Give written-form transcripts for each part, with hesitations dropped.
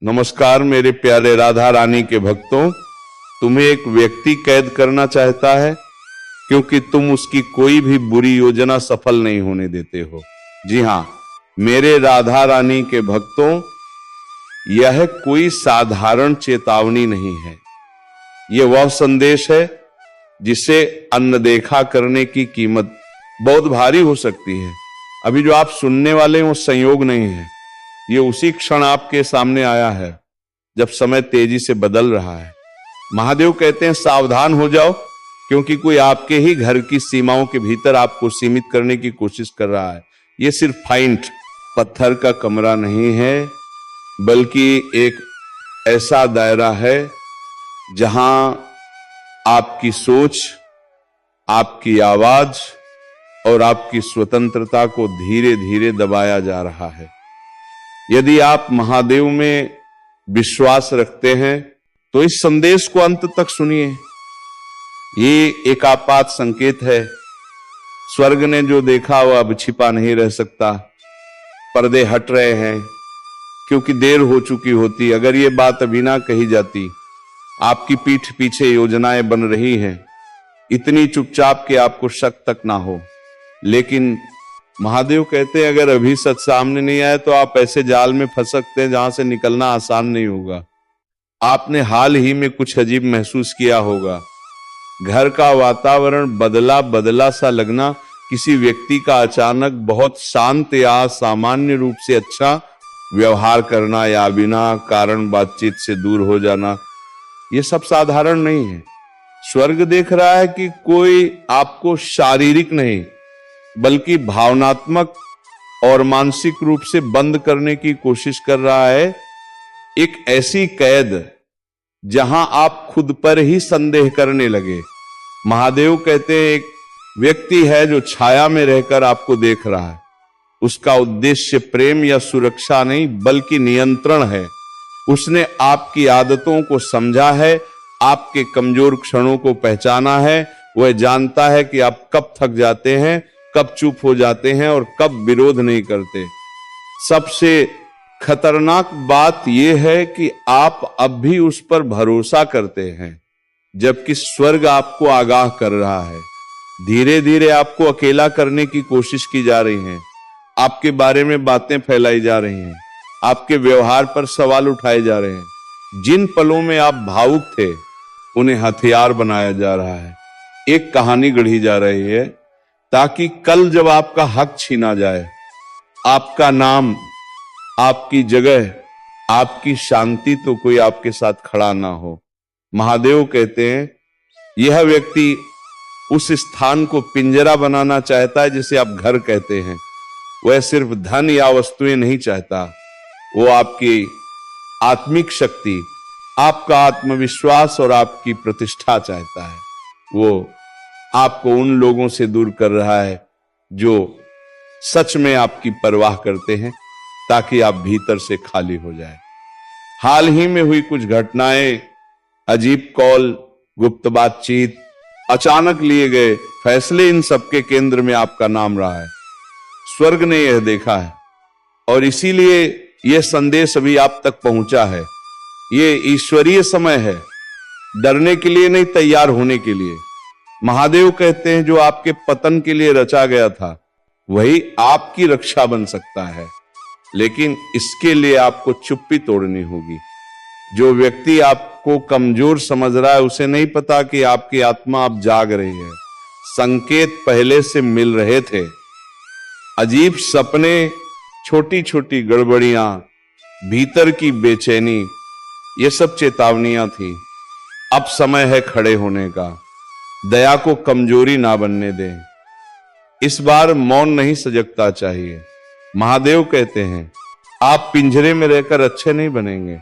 नमस्कार मेरे प्यारे राधा रानी के भक्तों, तुम्हें एक व्यक्ति कैद करना चाहता है क्योंकि तुम उसकी कोई भी बुरी योजना सफल नहीं होने देते हो। जी हां मेरे राधा रानी के भक्तों, यह कोई साधारण चेतावनी नहीं है। यह वह संदेश है जिसे अनदेखा करने की कीमत बहुत भारी हो सकती है। अभी जो आप सुनने वाले हैं वो संयोग नहीं है, ये उसी क्षण आपके सामने आया है जब समय तेजी से बदल रहा है। महादेव कहते हैं सावधान हो जाओ, क्योंकि कोई आपके ही घर की सीमाओं के भीतर आपको सीमित करने की कोशिश कर रहा है। ये सिर्फ फाइंट पत्थर का कमरा नहीं है, बल्कि एक ऐसा दायरा है जहां आपकी सोच, आपकी आवाज और आपकी स्वतंत्रता को धीरे धीरे दबाया जा रहा है। यदि आप महादेव में विश्वास रखते हैं तो इस संदेश को अंत तक सुनिए। ये एक आपात संकेत है। स्वर्ग ने जो देखा वह अब छिपा नहीं रह सकता। पर्दे हट रहे हैं क्योंकि देर हो चुकी होती। अगर ये बात अभी ना कही जाती, आपकी पीठ पीछे योजनाएं बन रही हैं, इतनी चुपचाप कि आपको शक तक ना हो। लेकिन महादेव कहते हैं अगर अभी सच सामने नहीं आए तो आप ऐसे जाल में फंस सकते हैं जहां से निकलना आसान नहीं होगा। आपने हाल ही में कुछ अजीब महसूस किया होगा। घर का वातावरण बदला बदला सा लगना, किसी व्यक्ति का अचानक बहुत शांत या सामान्य रूप से अच्छा व्यवहार करना या बिना कारण बातचीत से दूर हो जाना, यह सब साधारण नहीं है। स्वर्ग देख रहा है कि कोई आपको शारीरिक नहीं बल्कि भावनात्मक और मानसिक रूप से बंद करने की कोशिश कर रहा है। एक ऐसी कैद जहां आप खुद पर ही संदेह करने लगे। महादेव कहते हैं एक व्यक्ति है जो छाया में रहकर आपको देख रहा है। उसका उद्देश्य प्रेम या सुरक्षा नहीं बल्कि नियंत्रण है। उसने आपकी आदतों को समझा है, आपके कमजोर क्षणों को पहचाना है। वह जानता है कि आप कब थक जाते हैं, कब चुप हो जाते हैं और कब विरोध नहीं करते। सबसे खतरनाक बात यह है कि आप अब भी उस पर भरोसा करते हैं, जबकि स्वर्ग आपको आगाह कर रहा है। धीरे धीरे आपको अकेला करने की कोशिश की जा रही है। आपके बारे में बातें फैलाई जा रही हैं, आपके व्यवहार पर सवाल उठाए जा रहे हैं। जिन पलों में आप भावुक थे उन्हें हथियार बनाया जा रहा है। एक कहानी गढ़ी जा रही है ताकि कल जब आपका हक छीना जाए, आपका नाम, आपकी जगह, आपकी शांति तो कोई आपके साथ खड़ा ना हो। महादेव कहते हैं यह व्यक्ति उस स्थान को पिंजरा बनाना चाहता है जिसे आप घर कहते हैं। वह सिर्फ धन या वस्तुएं नहीं चाहता, वो आपकी आत्मिक शक्ति, आपका आत्मविश्वास और आपकी प्रतिष्ठा चाहता है। वो आपको उन लोगों से दूर कर रहा है जो सच में आपकी परवाह करते हैं, ताकि आप भीतर से खाली हो जाए। हाल ही में हुई कुछ घटनाएं, अजीब कॉल, गुप्त बातचीत, अचानक लिए गए फैसले, इन सबके केंद्र में आपका नाम रहा है। स्वर्ग ने यह देखा है और इसीलिए यह संदेश अभी आप तक पहुंचा है। यह ईश्वरीय समय है, डरने के लिए नहीं, तैयार होने के लिए। महादेव कहते हैं जो आपके पतन के लिए रचा गया था वही आपकी रक्षा बन सकता है, लेकिन इसके लिए आपको चुप्पी तोड़नी होगी। जो व्यक्ति आपको कमजोर समझ रहा है उसे नहीं पता कि आपकी आत्मा अब जाग रही है। संकेत पहले से मिल रहे थे। अजीब सपने, छोटी छोटी गड़बड़ियां, भीतर की बेचैनी, ये सब चेतावनियां थी। अब समय है खड़े होने का। दया को कमजोरी ना बनने दें। इस बार मौन नहीं, सजगता चाहिए। महादेव कहते हैं आप पिंजरे में रहकर अच्छे नहीं बनेंगे।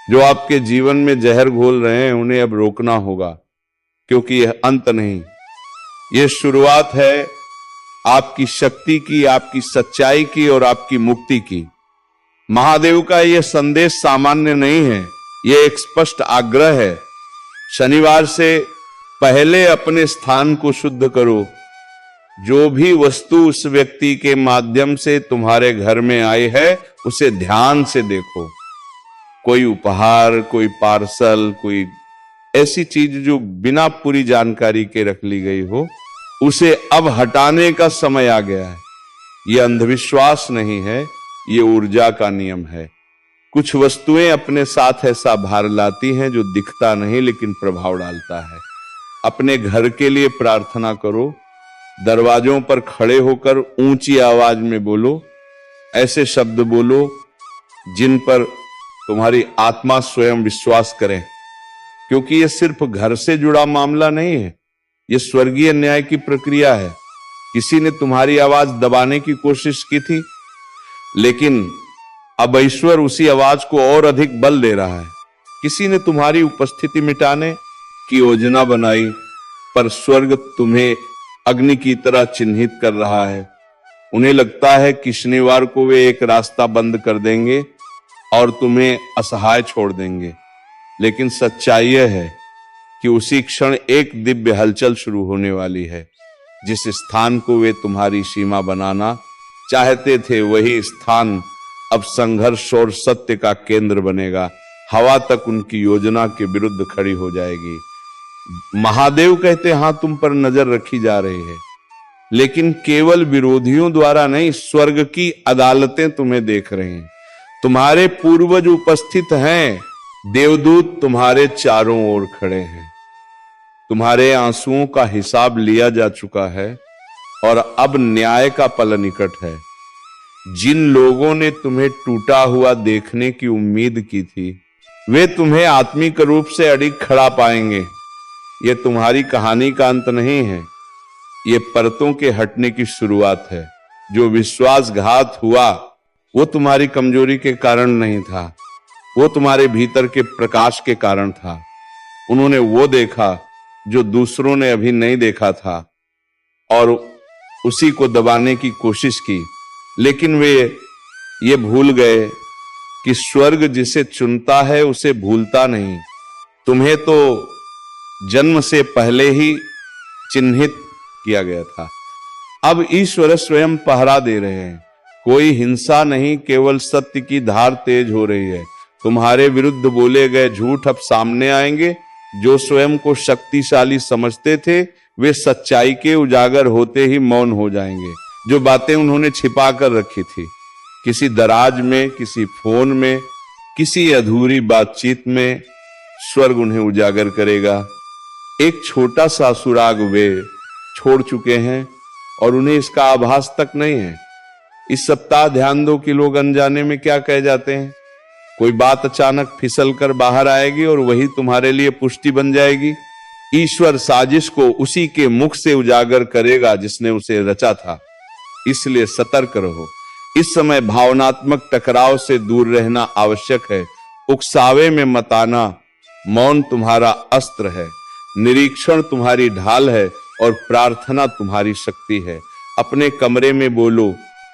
जो आपके जीवन में जहर घोल रहे हैं उन्हें अब रोकना होगा, क्योंकि यह अंत नहीं, यह शुरुआत है आपकी शक्ति की, आपकी सच्चाई की और आपकी मुक्ति की। महादेव का यह संदेश सामान्य नहीं है, यह एक स्पष्ट आग्रह है। शनिवार से पहले अपने स्थान को शुद्ध करो। जो भी वस्तु उस व्यक्ति के माध्यम से तुम्हारे घर में आई है उसे ध्यान से देखो। कोई उपहार, कोई पार्सल, कोई ऐसी चीज जो बिना पूरी जानकारी के रख ली गई हो, उसे अब हटाने का समय आ गया है। ये अंधविश्वास नहीं है, ये ऊर्जा का नियम है। कुछ वस्तुएं अपने साथ ऐसा भार लाती हैं जो दिखता नहीं लेकिन प्रभाव डालता है। अपने घर के लिए प्रार्थना करो, दरवाजों पर खड़े होकर ऊंची आवाज में बोलो, ऐसे शब्द बोलो जिन पर तुम्हारी आत्मा स्वयं विश्वास करे, क्योंकि यह सिर्फ घर से जुड़ा मामला नहीं है, यह स्वर्गीय न्याय की प्रक्रिया है। किसी ने तुम्हारी आवाज दबाने की कोशिश की थी, लेकिन अब ईश्वर उसी आवाज को और अधिक बल दे रहा है। किसी ने तुम्हारी उपस्थिति मिटाने की योजना बनाई, पर स्वर्ग तुम्हें अग्नि की तरह चिन्हित कर रहा है। उन्हें लगता है कि शनिवार को वे एक रास्ता बंद कर देंगे और तुम्हें असहाय छोड़ देंगे, लेकिन सच्चाई यह है कि उसी क्षण एक दिव्य हलचल शुरू होने वाली है। जिस स्थान को वे तुम्हारी सीमा बनाना चाहते थे, वही स्थान अब संघर्ष और सत्य का केंद्र बनेगा। हवा तक उनकी योजना के विरुद्ध खड़ी हो जाएगी। महादेव कहते, हां तुम पर नजर रखी जा रही है, लेकिन केवल विरोधियों द्वारा नहीं, स्वर्ग की अदालतें तुम्हें देख रही हैं। तुम्हारे पूर्वज उपस्थित हैं, देवदूत तुम्हारे चारों ओर खड़े हैं। तुम्हारे आंसुओं का हिसाब लिया जा चुका है और अब न्याय का पल निकट है। जिन लोगों ने तुम्हें टूटा हुआ देखने की उम्मीद की थी, वे तुम्हें आत्मिक रूप से अडिग खड़ा पाएंगे। यह तुम्हारी कहानी का अंत नहीं है, ये परतों के हटने की शुरुआत है। जो विश्वासघात हुआ वो तुम्हारी कमजोरी के कारण नहीं था, वो तुम्हारे भीतर के प्रकाश के कारण था। उन्होंने वो देखा जो दूसरों ने अभी नहीं देखा था और उसी को दबाने की कोशिश की, लेकिन वे ये भूल गए कि स्वर्ग जिसे चुनता है उसे भूलता नहीं। तुम्हें तो जन्म से पहले ही चिन्हित किया गया था। अब ईश्वर स्वयं पहरा दे रहे हैं। कोई हिंसा नहीं, केवल सत्य की धार तेज हो रही है। तुम्हारे विरुद्ध बोले गए झूठ अब सामने आएंगे। जो स्वयं को शक्तिशाली समझते थे, वे सच्चाई के उजागर होते ही मौन हो जाएंगे। जो बातें उन्होंने छिपा कर रखी थी, किसी दराज में, किसी फोन में, किसी अधूरी बातचीत में, स्वर्ग उन्हें उजागर करेगा। एक छोटा सा सुराग वे छोड़ चुके हैं और उन्हें इसका आभास तक नहीं है। इस सप्ताह ध्यान दो कि लोग अनजाने में क्या कह जाते हैं। कोई बात अचानक फिसल कर बाहर आएगी और वही तुम्हारे लिए पुष्टि बन जाएगी। ईश्वर साजिश को उसी के मुख से उजागर करेगा जिसने उसे रचा था। इसलिए सतर्क रहो। इस समय भावनात्मक टकराव से दूर रहना आवश्यक है। उकसावे में मत आना। मौन तुम्हारा अस्त्र है, निरीक्षण तुम्हारी ढाल है और प्रार्थना तुम्हारी शक्ति है। अपने कमरे में बोलो,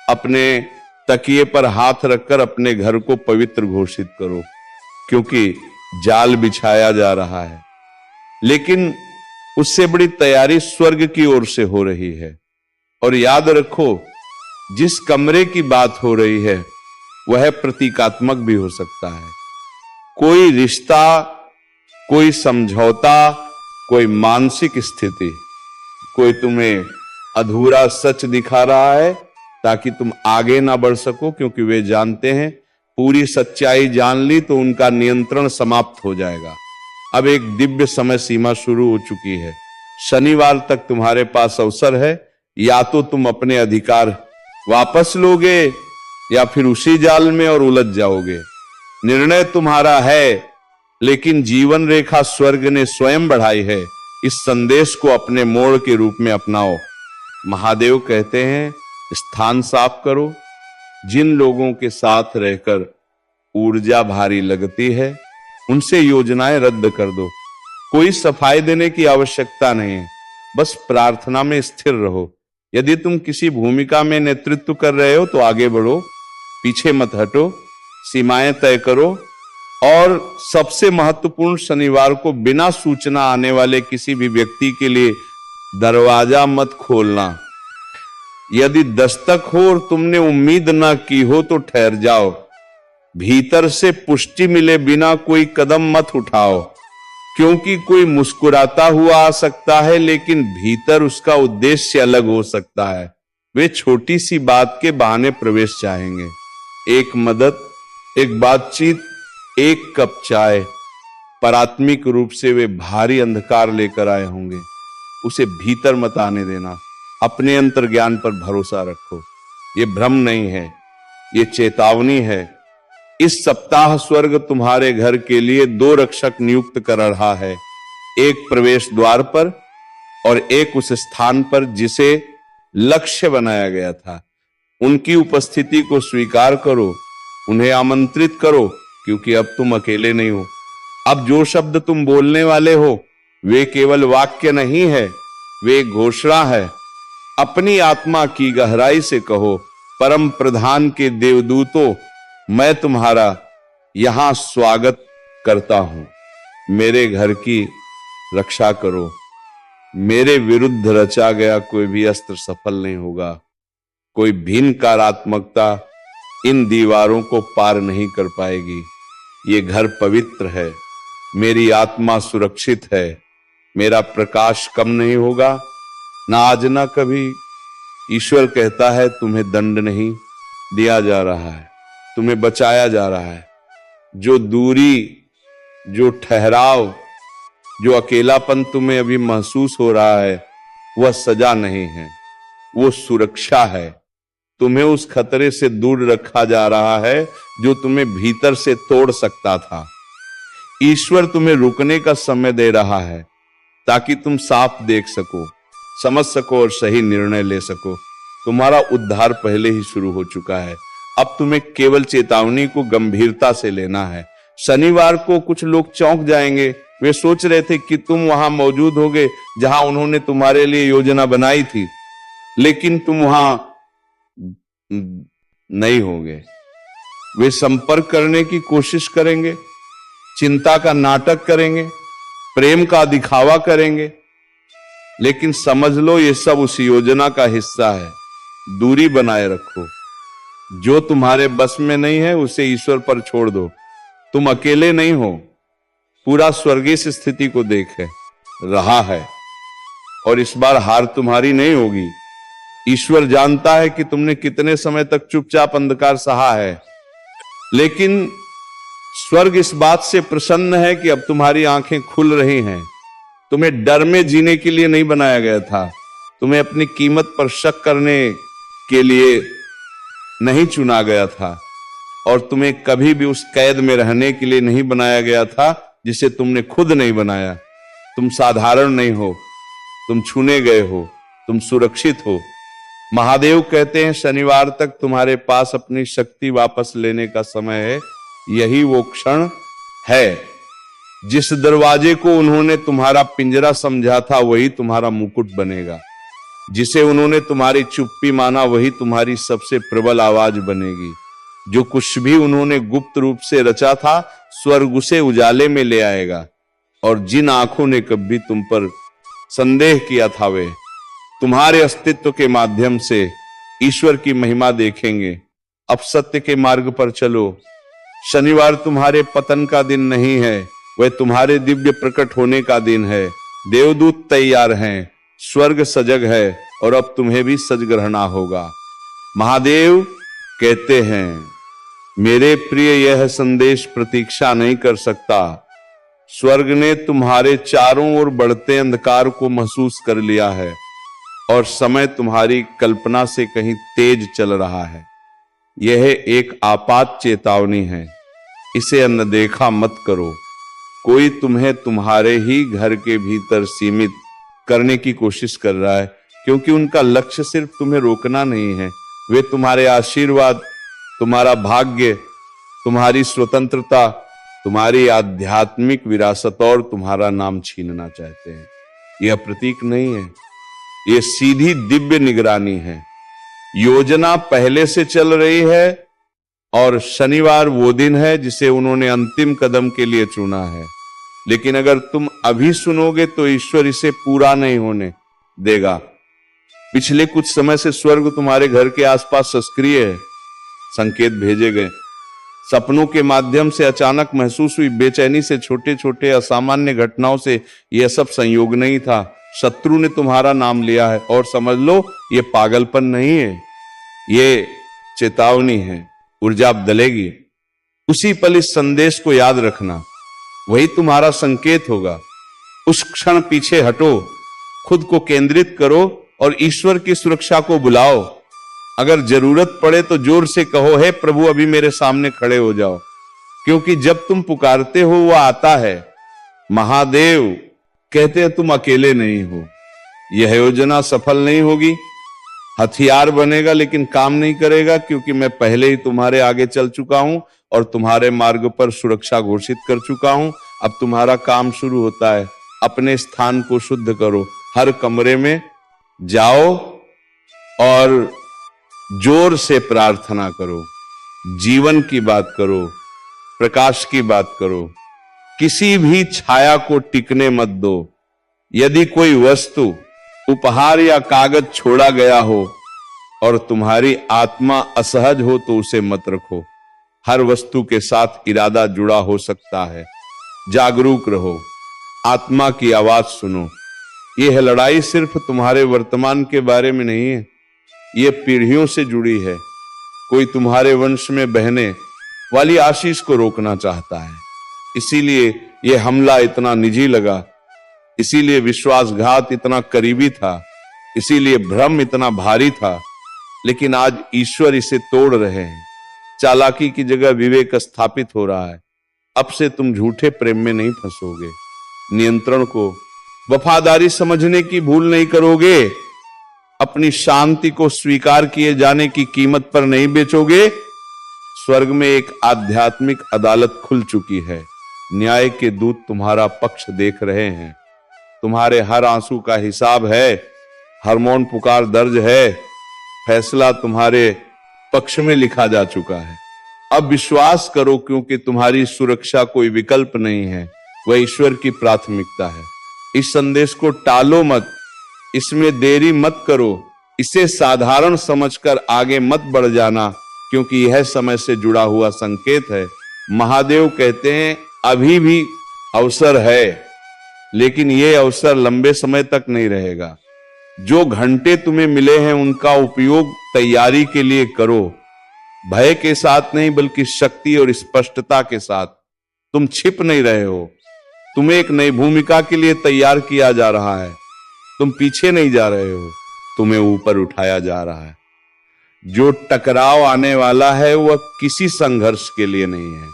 अपने तकिए पर हाथ रखकर अपने घर को पवित्र घोषित करो, क्योंकि जाल बिछाया जा रहा है। लेकिन उससे बड़ी तैयारी स्वर्ग की ओर से हो रही है। और याद रखो, जिस कमरे की बात हो रही है वह प्रतीकात्मक भी हो सकता है। कोई रिश्ता, कोई समझौता, कोई मानसिक स्थिति, कोई तुम्हें अधूरा सच दिखा रहा है ताकि तुम आगे ना बढ़ सको, क्योंकि वे जानते हैं पूरी सच्चाई जान ली तो उनका नियंत्रण समाप्त हो जाएगा। अब एक दिव्य समय सीमा शुरू हो चुकी है। शनिवार तक तुम्हारे पास अवसर है। या तो तुम अपने अधिकार वापस लोगे या फिर उसी जाल में और उलझ जाओगे। निर्णय तुम्हारा है, लेकिन जीवन रेखा स्वर्ग ने स्वयं बढ़ाई है। इस संदेश को अपने मोड़ के रूप में अपनाओ। महादेव कहते हैं, स्थान साफ करो। जिन लोगों के साथ रहकर ऊर्जा भारी लगती है, उनसे योजनाएं रद्द कर दो। कोई सफाई देने की आवश्यकता नहीं है, बस प्रार्थना में स्थिर रहो। यदि तुम किसी भूमिका में नेतृत्व कर रहे हो तो आगे बढ़ो, पीछे मत हटो, सीमाएं तय करो। और सबसे महत्वपूर्ण, शनिवार को बिना सूचना आने वाले किसी भी व्यक्ति के लिए दरवाजा मत खोलना। यदि दस्तक हो और तुमने उम्मीद ना की हो तो ठहर जाओ। भीतर से पुष्टि मिले बिना कोई कदम मत उठाओ, क्योंकि कोई मुस्कुराता हुआ आ सकता है लेकिन भीतर उसका उद्देश्य अलग हो सकता है। वे छोटी सी बात के बहाने प्रवेश चाहेंगे, एक मदद, एक बातचीत, एक कप चाय, पर आत्मिक रूप से वे भारी अंधकार लेकर आए होंगे। उसे भीतर मत आने देना। अपने अंतर्ज्ञान पर भरोसा रखो। ये भ्रम नहीं है, ये चेतावनी है। इस सप्ताह स्वर्ग तुम्हारे घर के लिए 2 रक्षक नियुक्त कर रहा है, एक प्रवेश द्वार पर और एक उस स्थान पर जिसे लक्ष्य बनाया गया था। उनकी उपस्थिति को स्वीकार करो, उन्हें आमंत्रित करो, क्योंकि अब तुम अकेले नहीं हो। अब जो शब्द तुम बोलने वाले हो वे केवल वाक्य नहीं है, वे घोषणा है। अपनी आत्मा की गहराई से कहो, परम प्रधान के देवदूतों, मैं तुम्हारा यहां स्वागत करता हूं। मेरे घर की रक्षा करो। मेरे विरुद्ध रचा गया कोई भी अस्त्र सफल नहीं होगा। कोई भी नकारात्मकता इन दीवारों को पार नहीं कर पाएगी। ये घर पवित्र है, मेरी आत्मा सुरक्षित है, मेरा प्रकाश कम नहीं होगा, ना आज ना कभी। ईश्वर कहता है तुम्हें दंड नहीं दिया जा रहा है, तुम्हें बचाया जा रहा है। जो दूरी, जो ठहराव, जो अकेलापन तुम्हें अभी महसूस हो रहा है वह सजा नहीं है, वो सुरक्षा है। तुम्हें उस खतरे से दूर रखा जा रहा है जो तुम्हें भीतर से तोड़ सकता था। ईश्वर तुम्हें रुकने का समय दे रहा है ताकि तुम साफ देख सको, समझ सको और सही निर्णय ले सको। तुम्हारा उद्धार पहले ही शुरू हो चुका है। अब तुम्हें केवल चेतावनी को गंभीरता से लेना है। शनिवार को कुछ लोग चौंक जाएंगे। वे सोच रहे थे कि तुम वहां मौजूद होगे जहां उन्होंने तुम्हारे लिए योजना बनाई थी, लेकिन तुम वहां नहीं होगे। वे संपर्क करने की कोशिश करेंगे, चिंता का नाटक करेंगे, प्रेम का दिखावा करेंगे, लेकिन समझ लो ये सब उस योजना का हिस्सा है। दूरी बनाए रखो। जो तुम्हारे बस में नहीं है उसे ईश्वर पर छोड़ दो। तुम अकेले नहीं हो। पूरा स्वर्गीय स्थिति को देखे रहा है और इस बार हार तुम्हारी नहीं होगी। ईश्वर जानता है कि तुमने कितने समय तक चुपचाप अंधकार सहा है, लेकिन स्वर्ग इस बात से प्रसन्न है कि अब तुम्हारी आंखें खुल रही हैं। तुम्हें डर में जीने के लिए नहीं बनाया गया था। तुम्हें अपनी कीमत पर शक करने के लिए नहीं चुना गया था और तुम्हें कभी भी उस कैद में रहने के लिए नहीं बनाया गया था जिसे तुमने खुद नहीं बनाया। तुम साधारण नहीं हो, तुम चुने गए हो, तुम सुरक्षित हो। महादेव कहते हैं शनिवार तक तुम्हारे पास अपनी शक्ति वापस लेने का समय है। यही वो क्षण है। जिस दरवाजे को उन्होंने तुम्हारा पिंजरा समझा था वही तुम्हारा मुकुट बनेगा। जिसे उन्होंने तुम्हारी चुप्पी माना वही तुम्हारी सबसे प्रबल आवाज बनेगी। जो कुछ भी उन्होंने गुप्त रूप से रचा था स्वर्ग उसे उजाले में ले आएगा। और जिन आंखों ने कभी तुम पर संदेह किया था वे तुम्हारे अस्तित्व के माध्यम से ईश्वर की महिमा देखेंगे। अब सत्य के मार्ग पर चलो। शनिवार तुम्हारे पतन का दिन नहीं है, वह तुम्हारे दिव्य प्रकट होने का दिन है। देवदूत तैयार हैं, स्वर्ग सजग है और अब तुम्हें भी सजग रहना होगा। महादेव कहते हैं मेरे प्रिय, यह संदेश प्रतीक्षा नहीं कर सकता। स्वर्ग ने तुम्हारे चारों ओर बढ़ते अंधकार को महसूस कर लिया है और समय तुम्हारी कल्पना से कहीं तेज चल रहा है। यह एक आपात चेतावनी है, इसे अनदेखा मत करो। कोई तुम्हें तुम्हारे ही घर के भीतर सीमित करने की कोशिश कर रहा है, क्योंकि उनका लक्ष्य सिर्फ तुम्हें रोकना नहीं है। वे तुम्हारे आशीर्वाद, तुम्हारा भाग्य, तुम्हारी स्वतंत्रता, तुम्हारी आध्यात्मिक विरासत और तुम्हारा नाम छीनना चाहते हैं। यह प्रतीक नहीं है, यह सीधी दिव्य निगरानी है। योजना पहले से चल रही है और शनिवार वो दिन है जिसे उन्होंने अंतिम कदम के लिए चुना है। लेकिन अगर तुम अभी सुनोगे तो ईश्वर इसे पूरा नहीं होने देगा। पिछले कुछ समय से स्वर्ग तुम्हारे घर के आसपास सक्रिय है। संकेत भेजे गए, सपनों के माध्यम से अचानक महसूस हुई बेचैनी से छोटे छोटे असामान्य घटनाओं से यह सब संयोग नहीं था। शत्रु ने तुम्हारा नाम लिया है और समझ लो ये पागलपन नहीं है, ये चेतावनी है। ऊर्जा बदलेगी। उसी पल इस संदेश को याद रखना, वही तुम्हारा संकेत होगा। उस क्षण पीछे हटो, खुद को केंद्रित करो और ईश्वर की सुरक्षा को बुलाओ। अगर जरूरत पड़े तो जोर से कहो, हे प्रभु अभी मेरे सामने खड़े हो जाओ, क्योंकि जब तुम पुकारते हो वो आता है। महादेव कहते हैं तुम अकेले नहीं हो। यह योजना सफल नहीं होगी, हथियार बनेगा लेकिन काम नहीं करेगा, क्योंकि मैं पहले ही तुम्हारे आगे चल चुका हूं और तुम्हारे मार्ग पर सुरक्षा घोषित कर चुका हूं। अब तुम्हारा काम शुरू होता है। अपने स्थान को शुद्ध करो, हर कमरे में जाओ और जोर से प्रार्थना करो, जीवन की बात करो, प्रकाश की बात करो। किसी भी छाया को टिकने मत दो। यदि कोई वस्तु, उपहार या कागज छोड़ा गया हो और तुम्हारी आत्मा असहज हो तो उसे मत रखो। हर वस्तु के साथ इरादा जुड़ा हो सकता है। जागरूक रहो, आत्मा की आवाज सुनो। यह लड़ाई सिर्फ तुम्हारे वर्तमान के बारे में नहीं है, ये पीढ़ियों से जुड़ी है। कोई तुम्हारे वंश में बहने वाली आशीष को रोकना चाहता है। इसीलिए यह हमला इतना निजी लगा, इसीलिए विश्वासघात इतना करीबी था, इसीलिए भ्रम इतना भारी था। लेकिन आज ईश्वर इसे तोड़ रहे हैं। चालाकी की जगह विवेक स्थापित हो रहा है। अब से तुम झूठे प्रेम में नहीं फंसोगे, नियंत्रण को वफादारी समझने की भूल नहीं करोगे, अपनी शांति को स्वीकार किए जाने की कीमत पर नहीं बेचोगे। स्वर्ग में एक आध्यात्मिक अदालत खुल चुकी है। न्याय के दूत तुम्हारा पक्ष देख रहे हैं। तुम्हारे हर आंसू का हिसाब है, हर मौन पुकार दर्ज है। फैसला तुम्हारे पक्ष में लिखा जा चुका है। अब विश्वास करो, क्योंकि तुम्हारी सुरक्षा कोई विकल्प नहीं है, वह ईश्वर की प्राथमिकता है। इस संदेश को टालो मत, इसमें देरी मत करो, इसे साधारण समझकर आगे मत बढ़ जाना, क्योंकि यह समय से जुड़ा हुआ संकेत है। महादेव कहते हैं अभी भी अवसर है, लेकिन यह अवसर लंबे समय तक नहीं रहेगा। जो घंटे तुम्हें मिले हैं उनका उपयोग तैयारी के लिए करो, भय के साथ नहीं बल्कि शक्ति और स्पष्टता के साथ। तुम छिप नहीं रहे हो, तुम्हें एक नई भूमिका के लिए तैयार किया जा रहा है। तुम पीछे नहीं जा रहे हो, तुम्हें ऊपर उठाया जा रहा है। जो टकराव आने वाला है वह किसी संघर्ष के लिए नहीं है,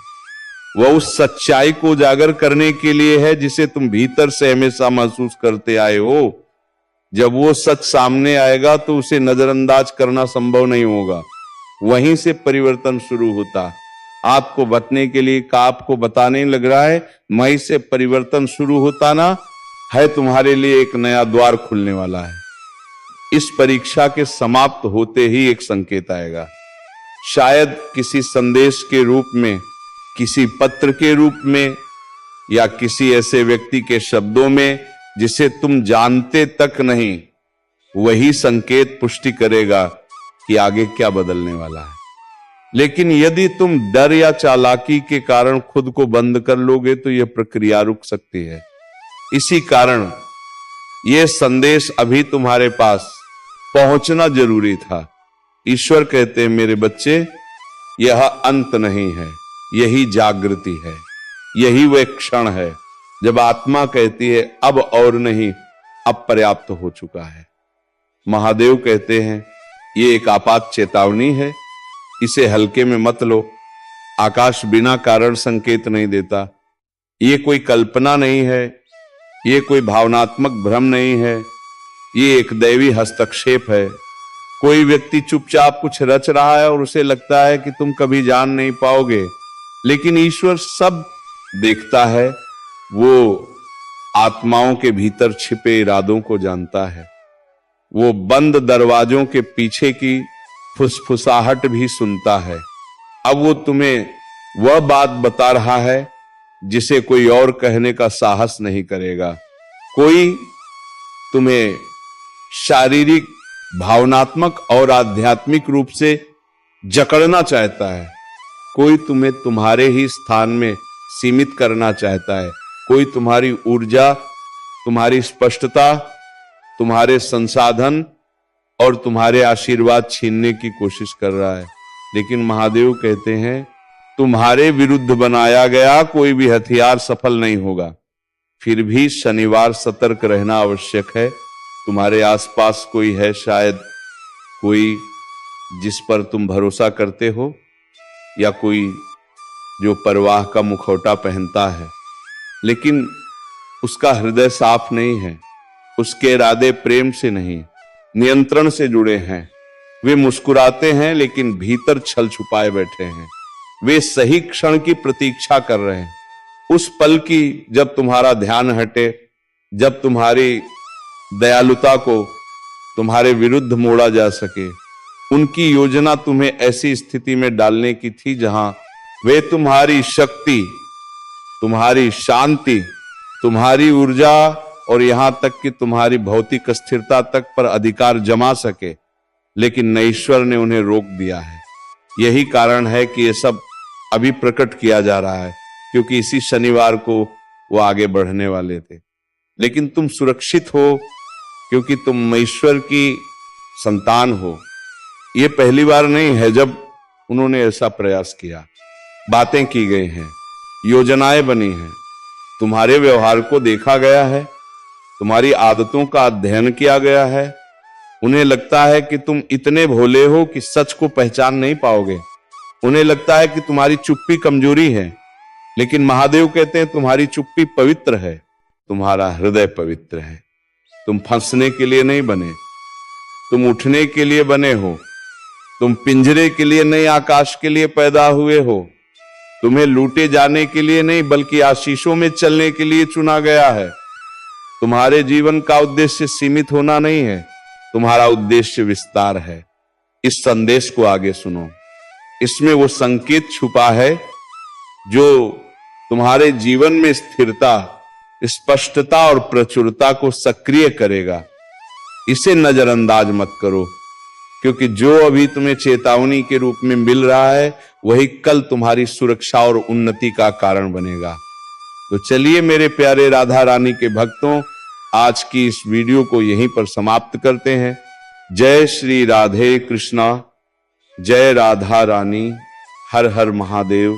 वह उस सच्चाई को उजागर करने के लिए है जिसे तुम भीतर से हमेशा महसूस करते आए हो। जब वो सच सामने आएगा तो उसे नजरअंदाज करना संभव नहीं होगा। वहीं से परिवर्तन शुरू होता। आपको बतने के लिए आपको बताने लग रहा है, वहीं से परिवर्तन शुरू होता ना है। तुम्हारे लिए एक नया द्वार खुलने वाला है। इस परीक्षा के समाप्त होते ही एक संकेत आएगा, शायद किसी संदेश के रूप में, किसी पत्र के रूप में, या किसी ऐसे व्यक्ति के शब्दों में जिसे तुम जानते तक नहीं। वही संकेत पुष्टि करेगा कि आगे क्या बदलने वाला है। लेकिन यदि तुम डर या चालाकी के कारण खुद को बंद कर लोगे तो यह प्रक्रिया रुक सकती है। इसी कारण यह संदेश अभी तुम्हारे पास पहुंचना जरूरी था। ईश्वर कहते हैं मेरे बच्चे, यह अंत नहीं है, यही जागृति है, यही वह क्षण है जब आत्मा कहती है अब और नहीं, अब पर्याप्त हो चुका है। महादेव कहते हैं ये एक आपात चेतावनी है, इसे हल्के में मत लो। आकाश बिना कारण संकेत नहीं देता। ये कोई कल्पना नहीं है, ये कोई भावनात्मक भ्रम नहीं है, ये एक दैवी हस्तक्षेप है। कोई व्यक्ति चुपचाप कुछ रच रहा है और उसे लगता है कि तुम कभी जान नहीं पाओगे, लेकिन ईश्वर सब देखता है। वो आत्माओं के भीतर छिपे इरादों को जानता है। वो बंद दरवाजों के पीछे की फुसफुसाहट भी सुनता है। अब वो तुम्हें वह बात बता रहा है जिसे कोई और कहने का साहस नहीं करेगा। कोई तुम्हें शारीरिक, भावनात्मक और आध्यात्मिक रूप से जकड़ना चाहता है, कोई तुम्हें तुम्हारे ही स्थान में सीमित करना चाहता है, कोई तुम्हारी ऊर्जा, तुम्हारी स्पष्टता, तुम्हारे संसाधन और तुम्हारे आशीर्वाद छीनने की कोशिश कर रहा है। लेकिन महादेव कहते हैं तुम्हारे विरुद्ध बनाया गया कोई भी हथियार सफल नहीं होगा। फिर भी शनिवार सतर्क रहना आवश्यक है। तुम्हारे आसपास कोई है, शायद कोई जिस पर तुम भरोसा करते हो, या कोई जो परवाह का मुखौटा पहनता है, लेकिन उसका हृदय साफ नहीं है, उसके इरादे प्रेम से नहीं, नियंत्रण से जुड़े हैं। वे मुस्कुराते हैं लेकिन भीतर छल छुपाए बैठे हैं। वे सही क्षण की प्रतीक्षा कर रहे हैं, उस पल की जब तुम्हारा ध्यान हटे, जब तुम्हारी दयालुता को तुम्हारे विरुद्ध मोड़ा जा सके। उनकी योजना तुम्हें ऐसी स्थिति में डालने की थी जहां वे तुम्हारी शक्ति, तुम्हारी शांति, तुम्हारी ऊर्जा और यहां तक कि तुम्हारी भौतिक स्थिरता तक पर अधिकार जमा सके, लेकिन ईश्वर ने उन्हें रोक दिया है। यही कारण है कि ये सब अभी प्रकट किया जा रहा है, क्योंकि इसी शनिवार को वो आगे बढ़ने वाले थे। लेकिन तुम सुरक्षित हो क्योंकि तुम ईश्वर की संतान हो। ये पहली बार नहीं है जब उन्होंने ऐसा प्रयास किया। बातें की गई हैं, योजनाएं बनी हैं, तुम्हारे व्यवहार को देखा गया है, तुम्हारी आदतों का अध्ययन किया गया है। उन्हें लगता है कि तुम इतने भोले हो कि सच को पहचान नहीं पाओगे। उन्हें लगता है कि तुम्हारी चुप्पी कमजोरी है, लेकिन महादेव कहते हैं तुम्हारी चुप्पी पवित्र है, तुम्हारा हृदय पवित्र है। तुम फंसने के लिए नहीं बने, तुम उठने के लिए बने हो। तुम पिंजरे के लिए नहीं, आकाश के लिए पैदा हुए हो। तुम्हें लूटे जाने के लिए नहीं, बल्कि आशीषों में चलने के लिए चुना गया है। तुम्हारे जीवन का उद्देश्य सीमित होना नहीं है, तुम्हारा उद्देश्य विस्तार है। इस संदेश को आगे सुनो। इसमें वो संकेत छुपा है जो तुम्हारे जीवन में स्थिरता, स्पष्टता और प्रचुरता को सक्रिय करेगा। इसे नजरअंदाज मत करो, क्योंकि जो अभी तुम्हें चेतावनी के रूप में मिल रहा है वही कल तुम्हारी सुरक्षा और उन्नति का कारण बनेगा। तो चलिए मेरे प्यारे राधा रानी के भक्तों, आज की इस वीडियो को यहीं पर समाप्त करते हैं। जय श्री राधे कृष्णा, जय राधा रानी, हर हर महादेव।